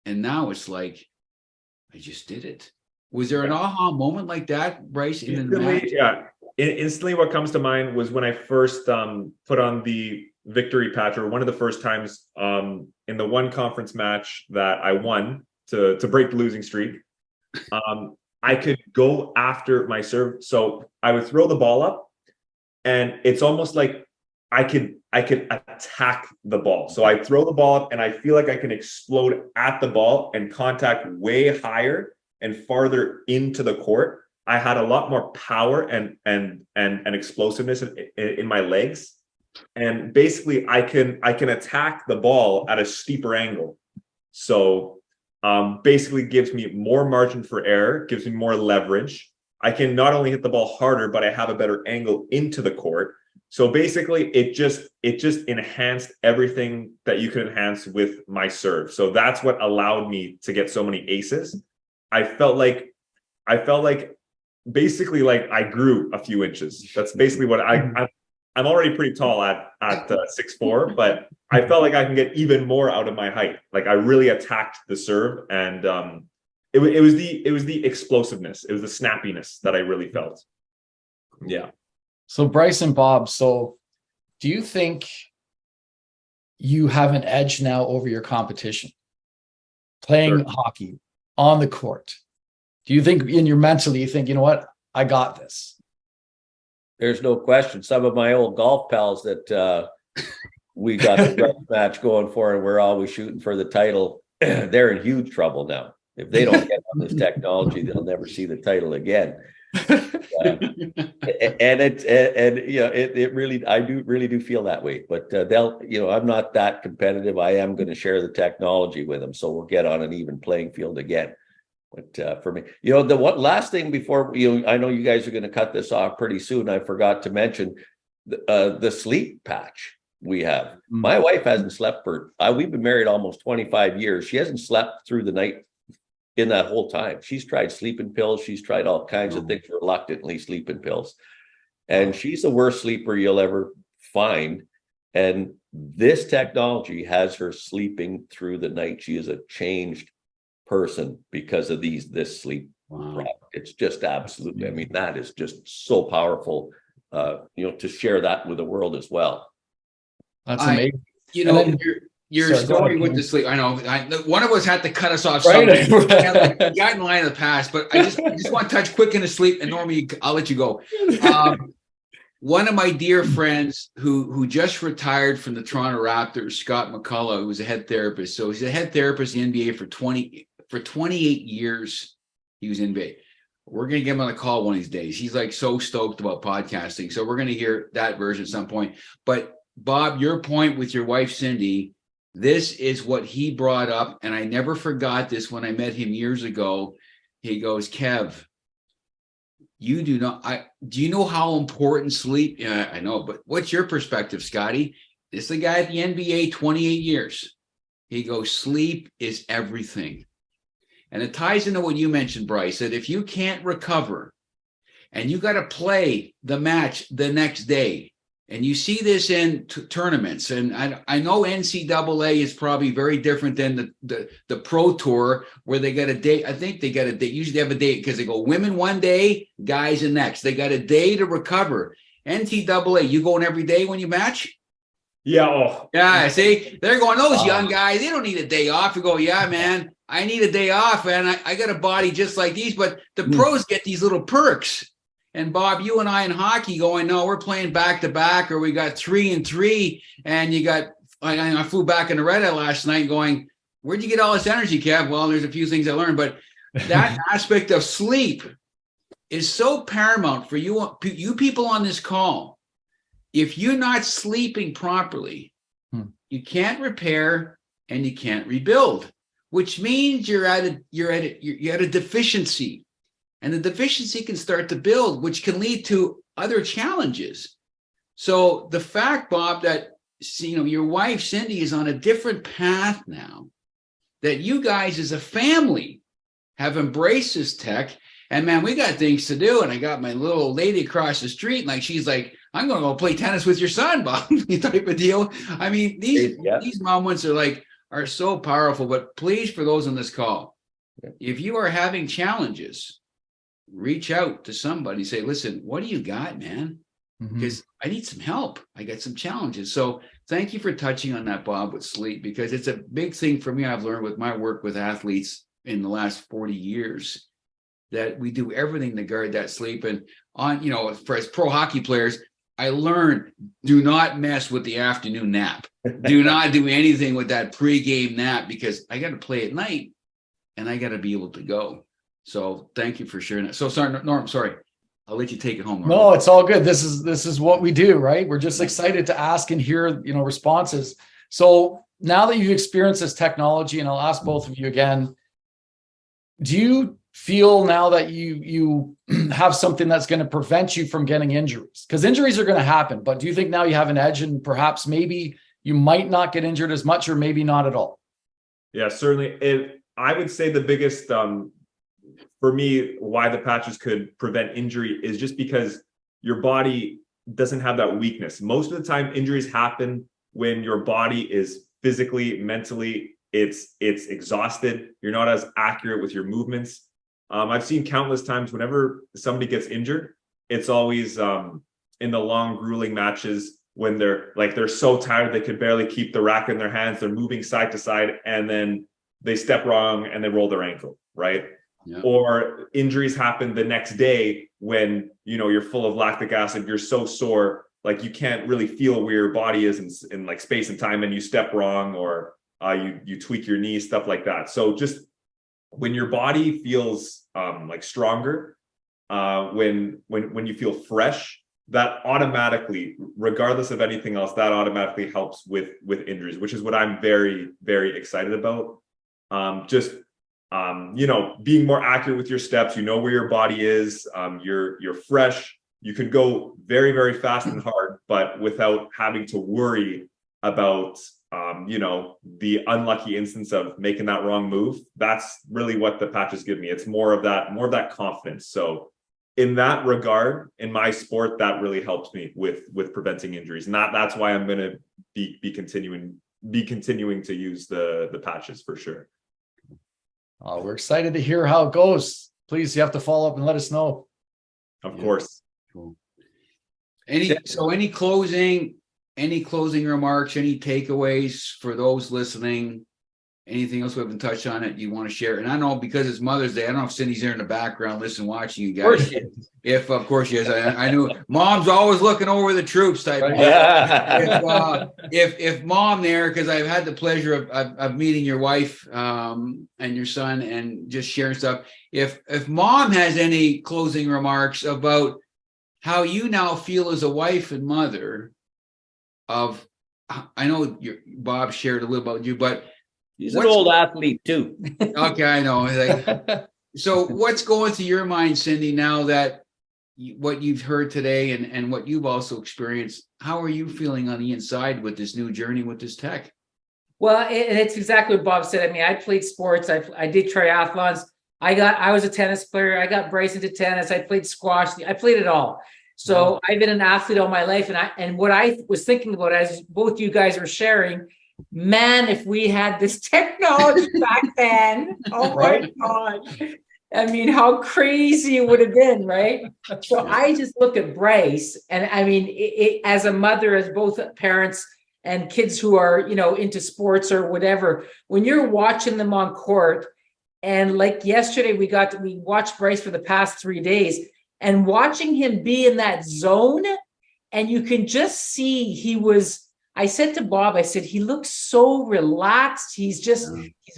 and now it's like, I just did it. Was there an aha moment like that, Bryce? Instantly what comes to mind was when I first put on the victory patch, or one of the first times in the one conference match that I won to break the losing streak. I could go after my serve. So I would throw the ball up, and it's almost like I could attack the ball. So I throw the ball up and I feel like I can explode at the ball and contact way higher and farther into the court. I had a lot more power and explosiveness in my legs. And basically I can attack the ball at a steeper angle. So basically gives me more margin for error, gives me more leverage. I can not only hit the ball harder, but I have a better angle into the court. So basically it just enhanced everything that you could enhance with my serve. So that's what allowed me to get so many aces. I felt like basically like I grew a few inches. That's basically what I'm already pretty tall at 6'4", but I felt like I can get even more out of my height. Like I really attacked the serve, and it was the explosiveness, it was the snappiness that I really felt. Yeah. So Bryce and Bob, so do you think you have an edge now over your competition playing hockey on the court? Do you think in your mentally, you think, you know what, I got this? There's no question. Some of my old golf pals that we got the match going for, and we're always shooting for the title, they're in huge trouble now. If they don't get on this technology, they'll never see the title again. It really, I really do feel that way. But I'm not that competitive. I am going to share the technology with them, so we'll get on an even playing field again. But for me, the last thing before I know you guys are going to cut this off pretty soon. I forgot to mention the sleep patch we have. My wife hasn't slept we've been married almost 25 years. She hasn't slept through the night in that whole time. She's tried sleeping pills. She's tried all kinds of things, reluctantly sleeping pills. And she's the worst sleeper you'll ever find. And this technology has her sleeping through the night. She is a changed person because of this sleep product. It's just absolutely, I mean, that is just so powerful, to share that with the world as well. That's amazing. Your story with the sleep, I know one of us had to cut us off something. Got in line of the past, but I just want to touch quick in the sleep, and normally I'll let you go. One of my dear friends who just retired from the Toronto Raptors, Scott McCullough, who was a head therapist. So he's a head therapist in the NBA for 28 years. He was in NBA. We're going to get him on a call one of these days. He's like so stoked about podcasting. So we're going to hear that version at some point. But Bob, your point with your wife, Cindy, this is what he brought up. And I never forgot this when I met him years ago. He goes, Kev, do you know how important sleep? Yeah, I know, but what's your perspective, Scotty? This is the guy at the NBA, 28 years. He goes, sleep is everything. And it ties into what you mentioned, Bryce, that if you can't recover and you got to play the match the next day, and you see this in tournaments, and I know NCAA is probably very different than the Pro Tour, where they got a day. I think they got a day. Usually they have a day because they go women one day, guys the next. They got a day to recover. NCAA, you going every day when you match? Yeah. Oh, yeah. See, they're going, those young guys, they don't need a day off. You go, yeah, man, I need a day off, and I got a body just like these. But the pros get these little perks. And Bob, you and I in hockey going, no, we're playing back to back, or we got 3-3, and you got. I flew back in the red eye last night, going, where'd you get all this energy, Kev? Well, there's a few things I learned, but that aspect of sleep is so paramount for you people on this call. If you're not sleeping properly, you can't repair and you can't rebuild, which means you're at a deficiency, and the deficiency can start to build, which can lead to other challenges. So the fact, Bob, that your wife Cindy is on a different path now, that you guys as a family have embraced this tech, and man, we got things to do. And I got my little lady across the street, and like she's like, I'm going to go play tennis with your son, Bob, type of deal. I mean, these moments are so powerful. But please, for those on this call, if you are having challenges, reach out to somebody. Say, listen, what do you got, man? Because I need some help. I got some challenges. So thank you for touching on that, Bob, with sleep, because it's a big thing for me. I've learned with my work with athletes in the last 40 years that we do everything to guard that sleep. And for as pro hockey players, I learned, do not mess with the afternoon nap. Do not do anything with that pregame nap, because I got to play at night and I got to be able to go. So thank you for sharing that. So sorry, Norm, sorry. I'll let you take it home, Norm. No, it's all good. This is what we do, right? We're just excited to ask and hear, responses. So now that you've experienced this technology, and I'll ask both of you again, do you feel now that you have something that's going to prevent you from getting injuries? Because injuries are going to happen, but do you think now you have an edge, and perhaps maybe you might not get injured as much, or maybe not at all? Yeah, certainly. I would say the biggest, for me, why the patches could prevent injury is just because your body doesn't have that weakness. Most of the time, injuries happen when your body is physically, mentally, it's exhausted. You're not as accurate with your movements. I've seen countless times whenever somebody gets injured, it's always in the long, grueling matches when they're so tired they could barely keep the racket in their hands. They're moving side to side, and then they step wrong and they roll their ankle, right? Yeah. Or injuries happen the next day when you're full of lactic acid, you're so sore, like you can't really feel where your body is in like space and time, and you step wrong, or you tweak your knee, stuff like that. So just when your body feels like stronger, when you feel fresh, that automatically, regardless of anything else, that automatically helps with injuries, which is what I'm very, very excited about. Being more accurate with your steps, where your body is, you're fresh. You could go very, very fast and hard, but without having to worry about, the unlucky instance of making that wrong move. That's really what the patches give me. It's more of that confidence. So in that regard, in my sport, that really helps me with preventing injuries. And that's why I'm going to be continuing to use the patches for sure. We're excited to hear how it goes. Please, you have to follow up and let us know. Of course. Cool. Any closing remarks, any takeaways for those listening? Anything else we haven't touched on it you want to share? And I know because it's Mother's Day, I don't know if Cindy's there in the background, watching you guys. Of course she is. I knew Mom's always looking over the troops type. If Mom there, because I've had the pleasure of meeting your wife and your son and just sharing stuff. If Mom has any closing remarks about how you now feel as a wife and mother of, I know Bob shared a little about you, but he's an old athlete too. Okay, I know. So what's going through your mind, Cindy, now that what you've heard today and what you've also experienced, how are you feeling on the inside with this new journey with this tech? Well, it's exactly what Bob said. I mean, I played sports. I did triathlons. I was a tennis player. I got Bryce into tennis. I played squash. I played it all. So I've been an athlete all my life. And what I was thinking about as both you guys were sharing, man, if we had this technology back then, oh my God. I mean, how crazy it would have been, right? So I just look at Bryce, and I mean, as a mother, as both parents, and kids who are, into sports or whatever, when you're watching them on court, and like yesterday, we watched Bryce for the past 3 days, and watching him be in that zone, and you can just see I said to Bob, I said, he looks so relaxed. He's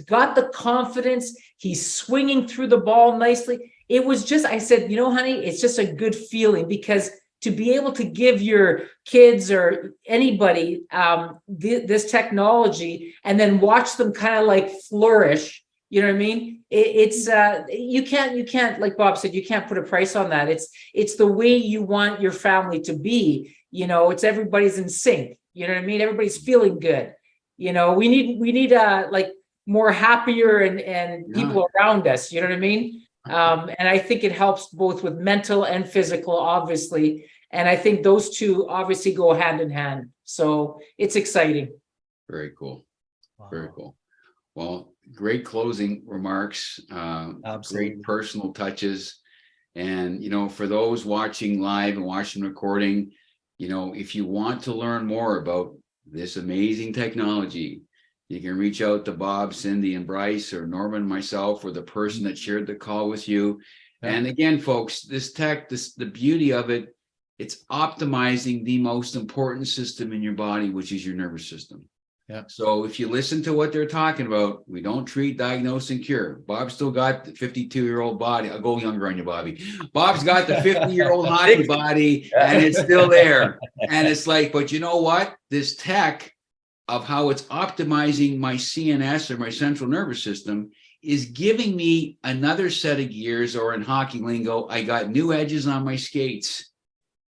got the confidence. He's swinging through the ball nicely. It was just, I said, honey, it's just a good feeling, because to be able to give your kids or anybody this technology and then watch them kind of like flourish, you know what I mean? It's you can't, like Bob said, you can't put a price on that. It's the way you want your family to be. It's everybody's in sync. You know what I mean? Everybody's feeling good. We need like more happier and people around us. You know what I mean? And I think it helps both with mental and physical, obviously. And I think those two obviously go hand in hand. So it's exciting. Very cool. Wow. Very cool. Well, great closing remarks. Absolutely. Great personal touches. And, for those watching live and watching recording, if you want to learn more about this amazing technology, you can reach out to Bob, Cindy, and Bryce, or Norman, and myself, or the person that shared the call with you. Yeah. And again, folks, this tech, the beauty of it, it's optimizing the most important system in your body, which is your nervous system. Yeah. So if you listen to what they're talking about, we don't treat, diagnose, and cure. Bob's still got the 52-year-old body. I'll go younger on you, Bobby. Bob's got the 50-year-old hockey body, and it's still there. And it's like, but you know what? This tech of how it's optimizing my CNS, or my central nervous system, is giving me another set of gears, or in hockey lingo, I got new edges on my skates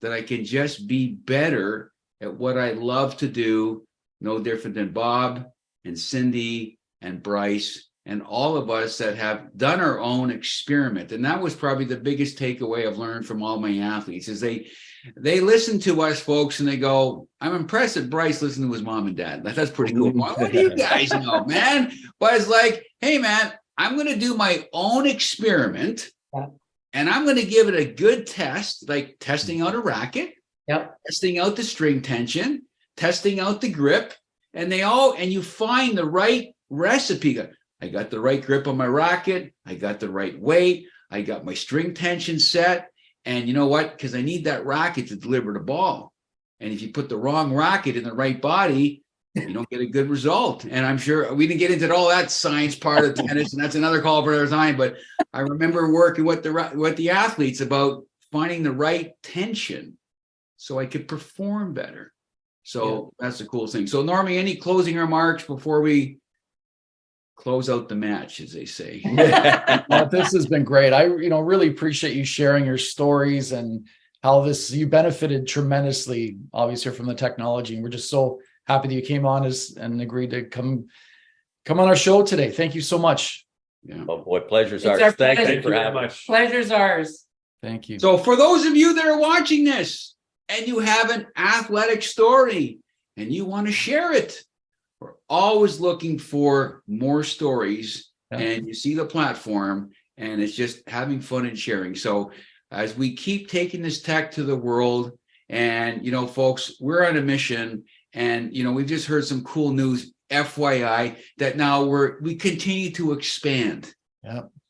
that I can just be better at what I love to do. No different than Bob and Cindy and Bryce and all of us that have done our own experiment. And that was probably the biggest takeaway I've learned from all my athletes, is they listen to us, folks, and they go, I'm impressed that Bryce listened to his mom and dad. That's pretty cool. What do you guys know, man? But it's like, hey, man, I'm going to do my own experiment, and I'm going to give it a good test, like testing out a racket, testing out the string tension, testing out the grip, and you find the right recipe. I got the right grip on my racket. I got the right weight. I got my string tension set. And you know what? Because I need that racket to deliver the ball. And if you put the wrong racket in the right body, you don't get a good result. And I'm sure we didn't get into all that science part of tennis, and that's another call for another time. But I remember working with the athletes about finding the right tension so I could perform better. So that's the cool thing. So Normie, any closing remarks before we close out the match, as they say? Well, this has been great. I really appreciate you sharing your stories and how you benefited tremendously, obviously, from the technology. And we're just so happy that you came on and agreed to come on our show today. Thank you so much. Yeah. Oh boy, pleasure's ours. Thank you for having us. Pleasure's ours. Thank you. So for those of you that are watching this and you have an athletic story and you want to share it, we're always looking for more stories. And you see the platform, and it's just having fun and sharing. So as we keep taking this tech to the world, and folks, we're on a mission, and we've just heard some cool news, FYI, that now we continue to expand.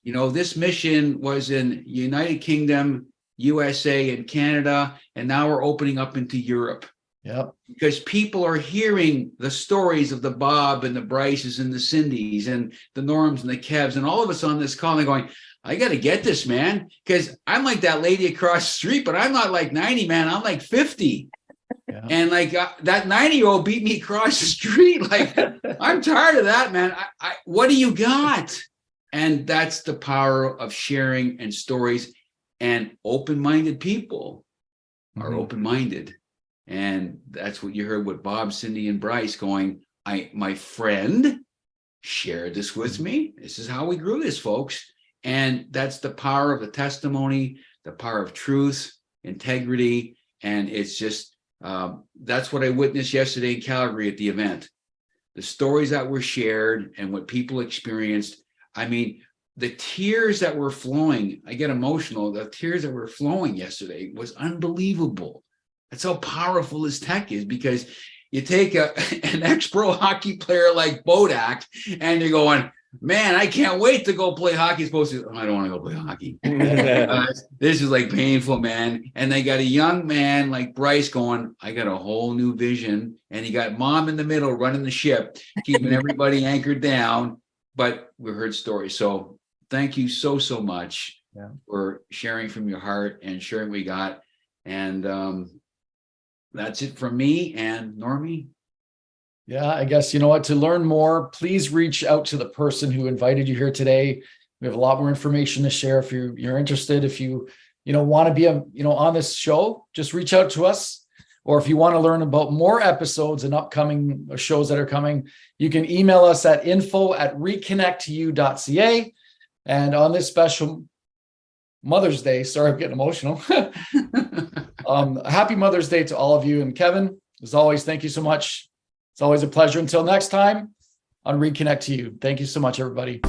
This mission was in United Kingdom, USA, and Canada, and now we're opening up into Europe. Because people are hearing the stories of the Bob and the Bryces and the Cindys and the Norms and the Kevs and all of us on this call, and going, I got to get this, man, because I'm like that lady across the street, but I'm not like 90, man. I'm like 50. And like that 90-year-old beat me across the street. Like, I'm tired of that, man. What do you got? And that's the power of sharing and stories, and open-minded people are open-minded. And that's what you heard with Bob, Cindy, and Bryce going, my friend shared this with me. This is how we grew this, folks. And that's the power of the testimony, the power of truth, integrity. And it's just, that's what I witnessed yesterday in Calgary at the event. The stories that were shared and what people experienced. I mean, the tears that were flowing, I get emotional. The tears that were flowing yesterday was unbelievable. That's how powerful this tech is, because you take an ex-pro hockey player like Bodak, and you're going, man, I can't wait to go play hockey. Supposed to, I don't want to go play hockey. This is like painful, man. And they got a young man like Bryce going, I got a whole new vision. And he got mom in the middle running the ship, keeping everybody anchored down. But we heard stories. So thank you so much for sharing from your heart and sharing what we got. And that's it from me and Normie. Yeah, I guess, you know what, to learn more, please reach out to the person who invited you here today. We have a lot more information to share. If you're interested, if you want to be on this show, just reach out to us. Or if you want to learn about more episodes and upcoming shows that are coming, you can email us at info@rekonnectyou.ca. And on this special Mother's Day, sorry, I'm getting emotional. Happy Mother's Day to all of you. And Kevin, as always, thank you so much. It's always a pleasure. Until next time on ReKonnect to You. Thank you so much, everybody.